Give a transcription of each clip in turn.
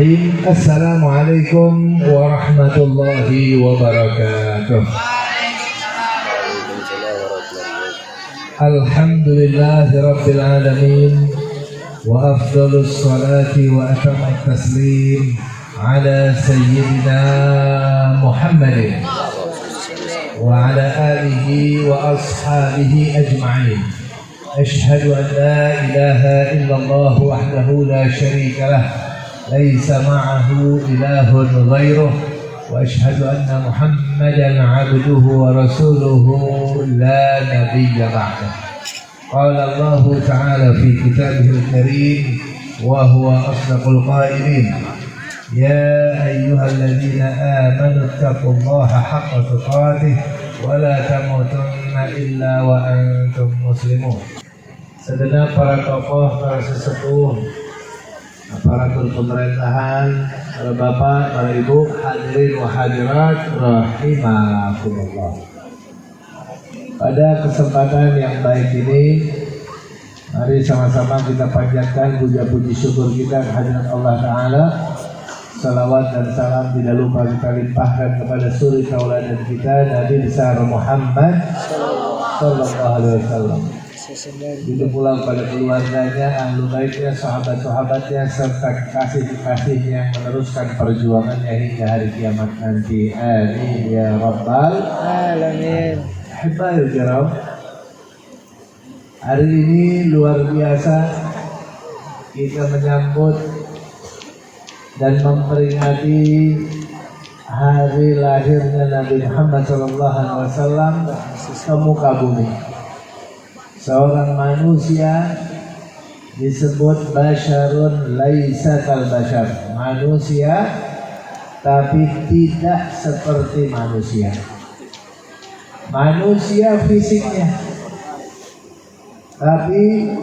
Bismillahirrahmanirrahim. Assalamualaikum warahmatullahi wabarakatuh. Alhamdulillahi rabbil alamin. Wa afdalus salati wa atammat taslim ala sayyidina Muhammadin wa ala alihi wa ashabihi ajma'in. Ashhadu an la ilaha illallah wahdahu la syarika lah, laisa ma'ahu ilahun ghairuh, wa ashhadu anna Muhammadan 'abduhu wa rasuluhu la nabiyya ba'dah. Qala Allah ta'ala fi kitabihil karim wa huwa asdaqul qailin. Ya ayyuhalladzina amanu taqullaha haqqa tuqatih wa la tamutunna illa wa antum muslimun. Segenap para tokoh, para sesepuh, aparatur pemerintahan, para bapak, para ibu, hadirin wa hadirat rahimakumullah. Pada kesempatan yang baik ini, mari sama-sama kita panjatkan puja-puji syukur kita kehadirat Allah Ta'ala. Salawat dan salam tidak lupa kita limpahkan kepada suri tauladan kita, Nabi besar Muhammad Sallallahu Alaihi Wasallam. Begitu pula kepada keluarganya, ahlu baitnya, sahabat-sahabatnya, serta kekasih-kekasihnya yang meneruskan perjuangannya hingga hari kiamat nanti. Amin ya rabbal alamin. Ahibbail kiram, hari ini luar biasa kita menyambut dan memperingati hari lahirnya Nabi Muhammad SAW ke muka bumi. Seorang manusia disebut basyarun laisa kal basyar, manusia tapi tidak seperti manusia. Manusia fisiknya, tapi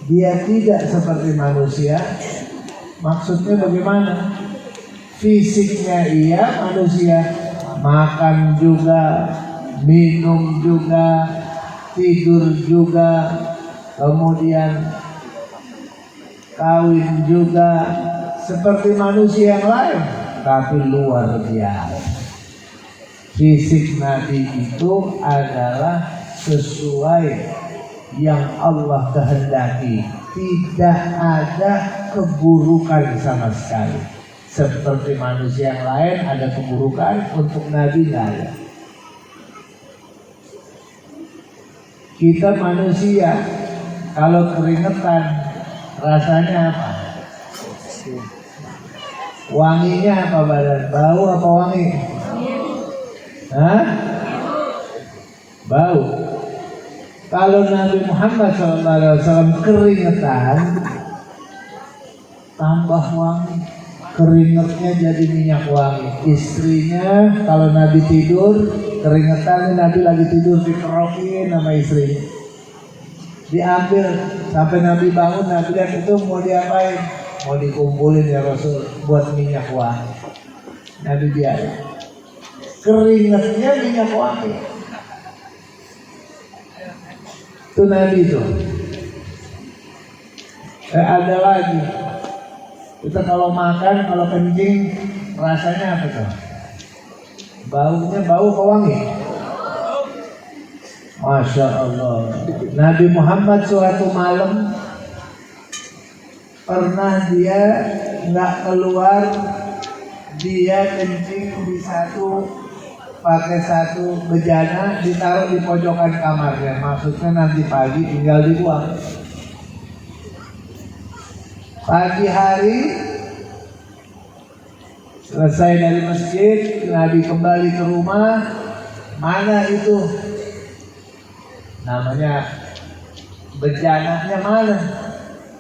dia tidak seperti manusia. Maksudnya bagaimana? Fisiknya iya manusia, makan juga, minum juga, tidur juga, kemudian kawin juga seperti manusia yang lain, tapi luar biasa. Fisik Nabi itu adalah sesuai yang Allah kehendaki, tidak ada keburukan sama sekali. Seperti manusia yang lain ada keburukan, untuk Nabi tidak ada. Kita manusia kalau keringetan rasanya apa? Wanginya apa badan? Bau apa wangi? Hah? Bau. Kalau Nabi Muhammad SAW keringetan tambah wangi, keringetnya jadi minyak wangi. Istrinya kalau Nabi tidur keringetan, Nabi lagi tidur dikerokin sama istrinya, diambil sampai Nabi bangun. Nabi lihat itu mau diapain? Mau dikumpulin ya Rasul buat minyak wangi. Nabi biarin, keringetnya minyak wangi. Itu Nabi itu. Ada lagi, kita kalau makan, kalau kencing rasanya apa tuh? Baunya bau apa wangi? Masya Allah. Nabi Muhammad suatu malam pernah dia nggak keluar, dia kencing di pakai satu bejana, ditaruh di pojokan kamarnya. Maksudnya nanti pagi tinggal dibuang. Pagi hari selesai dari masjid, Nabi kembali ke rumah. Mana itu? Namanya bejananya mana?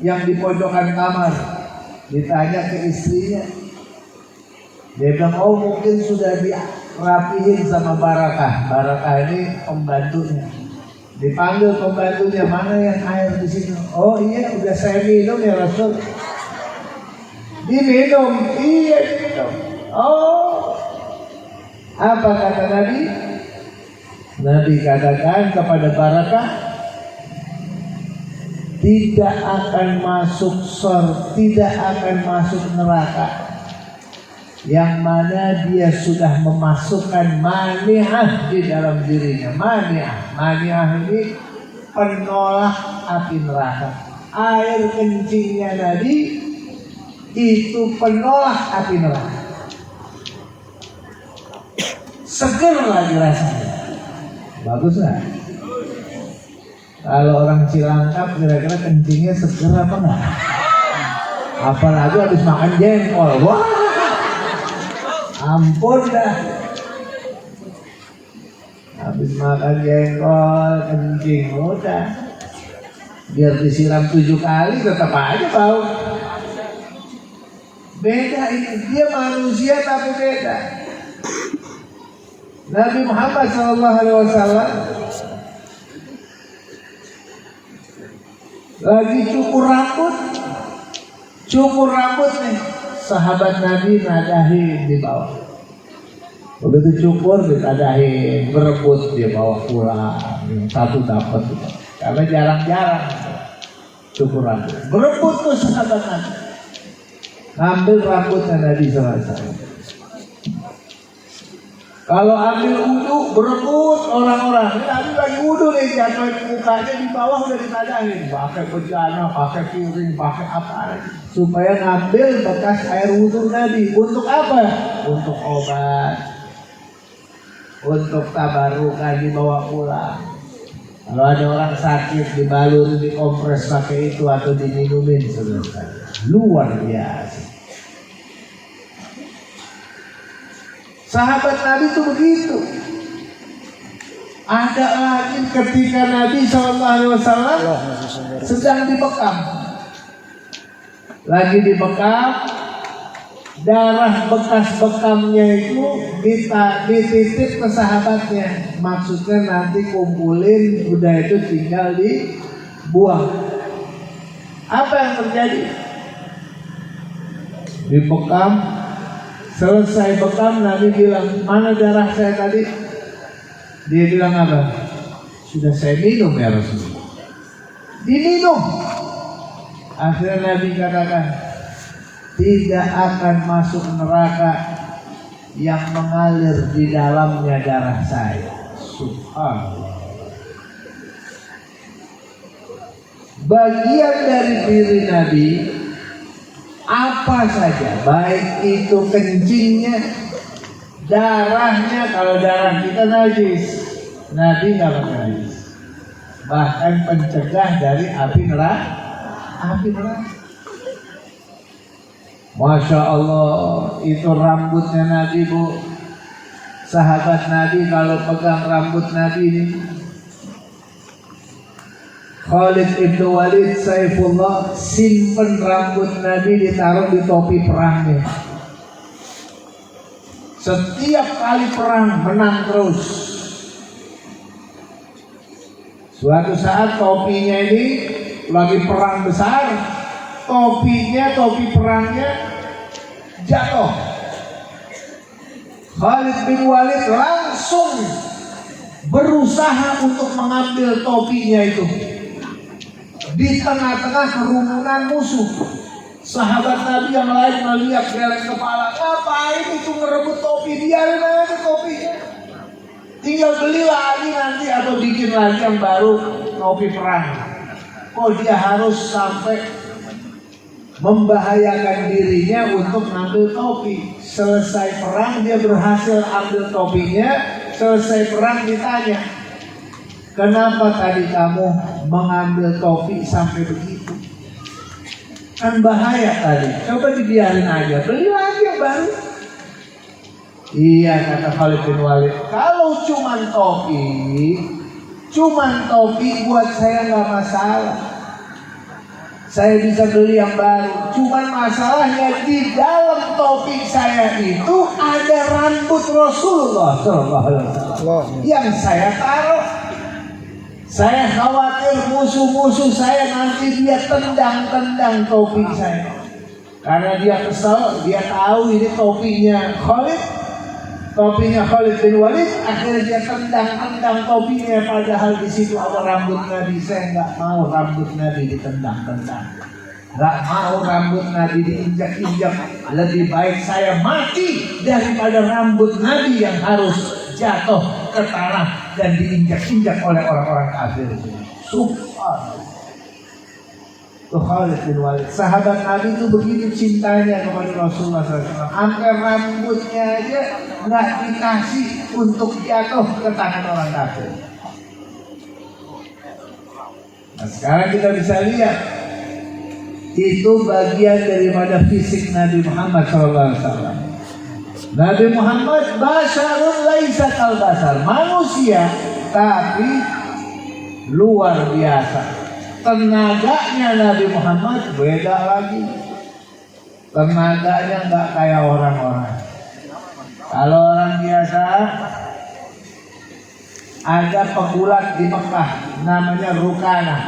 Yang di pojokan kamar. Ditanya ke istrinya. Dia bilang, oh mungkin sudah dirapihin sama Barakah. Barakah ini pembantunya. Dipanggil pembantunya, mana yang air di sini? Oh iya, udah saya minum ya Rasul. Diminum, iya diminum. Oh, apa kata Nabi? Nabi katakan kepada Barakah, tidak akan masuk tidak akan masuk neraka yang mana dia sudah memasukkan mani'ah di dalam dirinya. Mani'ah ini penolak api neraka. Air kencingnya Nabi itu penolak api neraka. Seger lagi rasanya. Bagus lah. Kalau orang Cilangkap kira-kira kencingnya seger apa enggak? Apalagi habis makan jengkol. Wah, ampun dah. Habis makan jengkol, kencing udah. Biar disiram 7 kali tetap aja bau. Beda ini, dia manusia tapi beda. Nabi Muhammad SAW lagi cukur rambut nih, sahabat Nabi nadahin di bawah. Begitu cukur ditadahin, berebut dia bawa pulang, satu dapat, karena jarang-jarang cukur rambut. Berebut tuh sahabat Nabi, ngambil rambutnya Nabi SAW. Kalau ambil wudu berebut orang-orang. Nabi lagi wudu nih, jatuhin mukanya di bawah udah ditadahin. Pakai bejana, pakai piring, pakai apa supaya ngambil bekas air wudu Nabi. Untuk apa? Untuk obat, untuk tabarukan dibawa pulang. Kalau ada orang sakit dibalur, dikompres pakai itu atau diminumin, saudara. Luar biasa. Sahabat Nabi itu begitu. Ada lagi ketika Nabi SAW sedang dibekam. Lagi dibekam, darah bekas bekamnya itu dititip ke sahabatnya. Maksudnya nanti kumpulin, udah itu tinggal dibuang. Apa yang terjadi? Dibekam. Selesai bekam, Nabi bilang, mana darah saya tadi? Dia bilang apa? Sudah saya minum ya Rasulullah. Diminum. Akhirnya Nabi katakan, tidak akan masuk neraka yang mengalir di dalamnya darah saya. Subhanallah. Bagian dari diri Nabi apa saja, baik itu kencingnya, darahnya. Kalau darah kita najis, Nabi nggak najis. Bahkan pencegah dari api neraka. Masya Allah, itu rambutnya Nabi, bu. Sahabat Nabi kalau pegang rambut Nabi ini, Khalid ibn Walid Saifullah simpen rambut Nabi, ditaruh di topi perangnya. Setiap kali perang menang terus. Suatu saat topinya ini lagi perang besar, topi perangnya jatuh. Khalid bin Walid langsung berusaha untuk mengambil topinya itu. Di tengah-tengah kerumunan musuh, sahabat Nabi yang lain melihat geleng kepala, ngapain itu ngerebut topi, biarin aja topinya, tinggal beli lagi nanti atau bikin lagi yang baru topi perang. Kok dia harus sampai membahayakan dirinya untuk ngambil topi? Selesai perang dia berhasil ambil topinya. Selesai perang ditanya, kenapa tadi kamu mengambil topi sampai begitu? Kan bahaya tadi. Coba dibiarin aja, beli lagi yang baru. Iya, kata Khalid bin Walid, kalau cuman topi buat saya nggak masalah. Saya bisa beli yang baru. Cuman masalahnya di dalam topi saya itu ada rambut Rasulullah SAW yang saya taruh. Saya khawatir musuh-musuh saya nanti dia tendang topi saya. Karena dia kesal, dia tahu ini topinya Khalid. topinya Khalid bin Walid, akhirnya dia tendang topinya, padahal di situ ada rambut Nabi. Saya nggak mau rambut Nabi ditendang-tendang, nggak mau rambut Nabi diinjak-injak. Lebih baik saya mati daripada rambut Nabi yang harus jatuh ke tanah dan diinjak-injak oleh orang-orang kafir. Subhanallah. Tuh Khalid bin Walid, sahabat Nabi itu begitu cintanya kepada Rasulullah SAW, sampai rambutnya aja nggak dikasih untuk jatuh ke tangan orang kafir. Nah, sekarang kita bisa lihat itu bagian daripada fisik Nabi Muhammad SAW. Nabi Muhammad basharun laisa kal basar, manusia tapi luar biasa. Tenaganya Nabi Muhammad beda lagi. Tenaganya nggak kayak orang-orang. Kalau orang biasa, ada pegulat di Mekah namanya Rukana.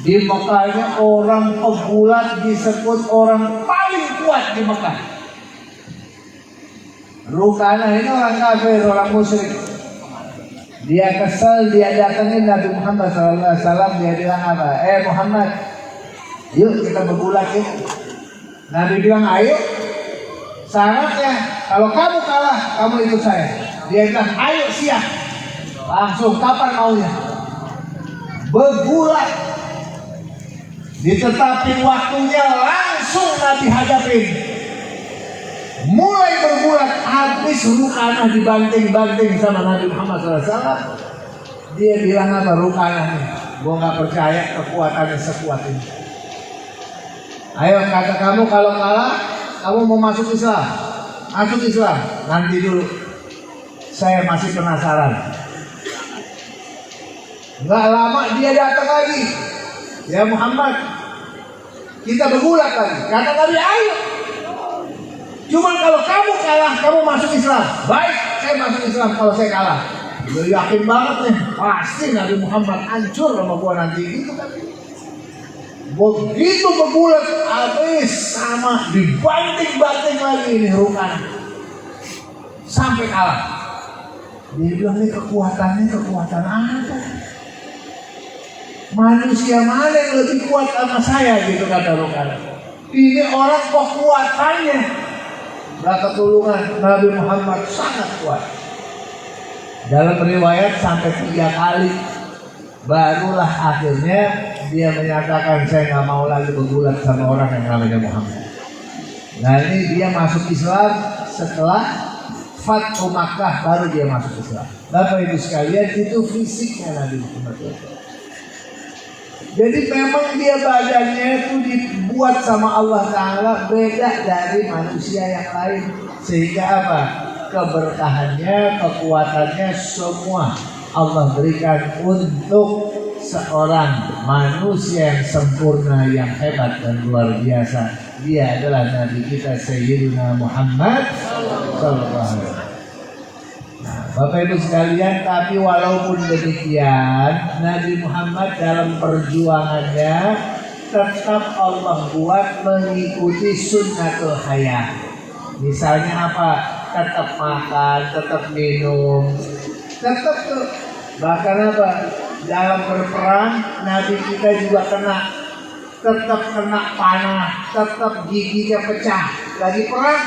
Di Mekahnya orang pegulat disebut orang paling kuat di Mekah. Rukana ini orang kafir, orang musyrik. Dia kesel, dia datangin Nabi Muhammad SAW. Dia bilang apa? Muhammad, yuk kita bergulat yuk. Nabi bilang ayo. Syaratnya kalau kamu kalah, kamu ikut saya. Dia bilang ayo, siap. Langsung, kapan maunya? Bergulat. Ditetapin waktunya, langsung Nabi hadapin. Mulai bergulat, habis Rukana dibanting-banting sama Nabi Muhammad SAW. Dia bilang apa? Rukana nih, gue gak percaya kekuatannya sekuat ini. Ayo, kata kamu kalau kalah, kamu mau masuk Islam. Masuk Islam, nanti dulu. Saya masih penasaran. Gak lama dia datang lagi. Ya Muhammad, kita bergulat lagi. Kata Nabi, ayo. Cuman kalau kamu kalah, kamu masuk Islam. Baik, saya masuk Islam kalau saya kalah. Gue yakin banget nih, pasti Nabi Muhammad hancur sama gua nanti. Gitu kan. Begitu bergulat, habis sama dibanting-banting lagi ini Rukana. Sampai kalah. Dia bilang ini kekuatan apa? Manusia mana yang lebih kuat sama saya, gitu kata Rukana. Ini orang kekuatannya. Ketulungan Nabi Muhammad sangat kuat. Dalam riwayat sampai 3 kali, barulah akhirnya dia menyatakan saya nggak mau lagi bergulat sama orang yang namanya Muhammad. Nah ini dia masuk Islam setelah Fathu Makkah, baru dia masuk Islam. Bapak Ibu sekalian, itu fisiknya Nabi Muhammad. Jadi memang dia badannya itu dibuat sama Allah Ta'ala beda dari manusia yang lain. Sehingga apa? Keberkahannya, kekuatannya semua Allah berikan untuk seorang manusia yang sempurna, yang hebat dan luar biasa. Dia adalah Nabi kita Sayyidina Muhammad Sallallahu Alaihi Wasallam. Bapak Ibu sekalian, tapi walaupun demikian, Nabi Muhammad dalam perjuangannya tetap Allah buat mengikuti sunnatul hayat. Misalnya apa? Tetap makan, tetap minum, tetap tuh. Bahkan apa? Dalam berperang, Nabi kita juga tetap kena panah, tetap giginya pecah. Lagi perang,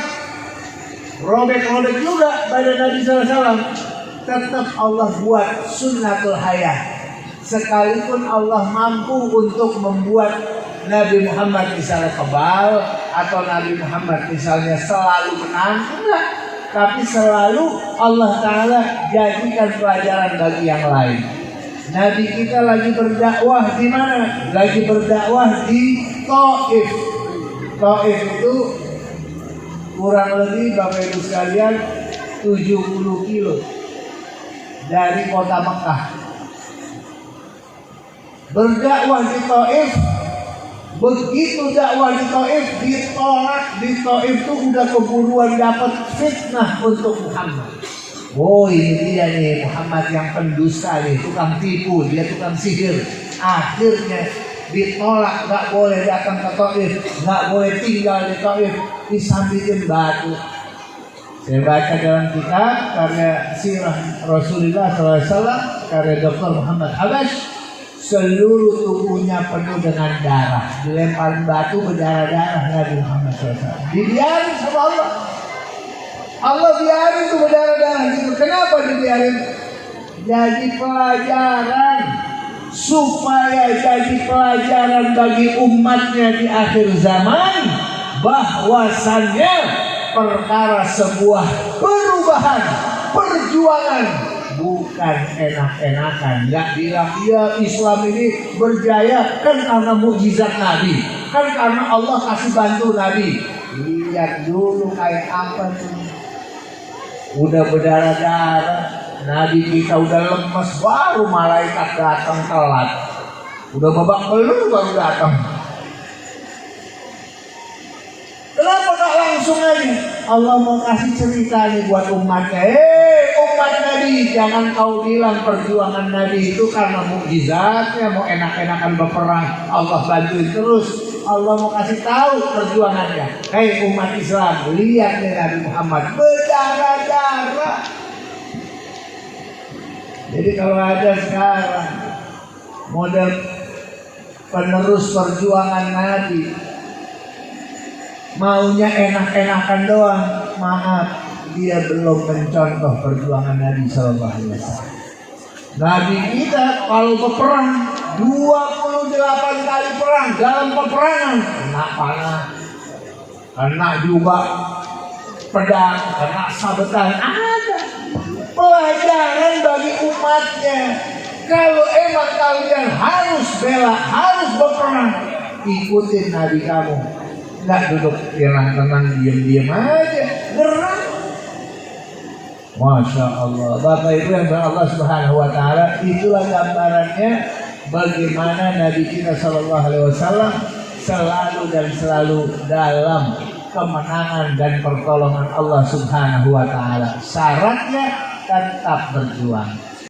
robek-robek juga badan Nabi SAW. Tetap Allah buat sunnatul hayat. Sekalipun Allah mampu untuk membuat Nabi Muhammad misalnya kebal, atau Nabi Muhammad misalnya selalu menang, enggak. Tapi selalu Allah Ta'ala jadikan pelajaran bagi yang lain. Nabi kita lagi berdakwah di mana? Lagi berdakwah di Taif. Taif itu kurang lebih Bapak Ibu sekalian 70 kilo dari kota Mekah. Berdakwah di Taif, begitu dakwah di Taif ditolak. Di Taif itu udah keburuan dapat fitnah untuk Muhammad. Oh ini dia nih Muhammad yang pendusta nih, tukang tipu, dia tukang sihir. Akhirnya ditolak, nggak boleh datang ke Taif, nggak boleh tinggal di Taif, disambitin batu. Saya baca dalam kitab karya Sirah Rasulullah SAW, karya Dr. Muhammad Habash, seluruh tubuhnya penuh dengan darah, dilempar batu berdarah-darah Nabi Muhammad SAW. Dibiarin sama Allah. Allah biarin itu berdarah-darah gitu. Kenapa dibiarin? Jadi pelajaran, supaya jadi pelajaran bagi umatnya di akhir zaman, bahwasannya perkara sebuah perubahan, perjuangan, bukan enak-enakan. Nggak bilang ya Islam ini berjaya kan karena mukjizat Nabi, kan karena Allah kasih bantu Nabi. Lihat dulu kayak apa tuh, udah berdarah-darah, Nabi kita udah lemes, baru malaikat datang telat, udah babak belur baru datang. Kenapa gak langsung aja? Allah mau kasih cerita nih buat umatnya. Umat Nabi, jangan kau bilang perjuangan Nabi itu karena mukjizatnya, mau enak-enakan berperang, Allah bantuin terus. Allah mau kasih tahu perjuangannya. Umat Islam, lihat nih Nabi Muhammad berdarah-darah. Jadi kalau ada sekarang model penerus perjuangan Nabi, maunya enak-enakan doang, maaf, dia belum mencontoh perjuangan Nabi SAW. Nabi kita kalau berperang 28 kali perang, dalam peperangan kena panah, kena juga pedang, kena sabetan. Ada pelajaran bagi umatnya. Kalau emang kalian harus bela, harus berperang, ikutin Nabi kamu. Nggak duduk tenang-tenang, diam-diam aja, gerak. Masya Allah, Bapak Ibu yang Allah Subhanahu Wa Taala, itulah gambarannya bagaimana Nabi kita Shallallahu Alaihi Wasallam selalu dan selalu dalam kemenangan dan pertolongan Allah Subhanahu Wa Taala. Syaratnya tetap berjuang.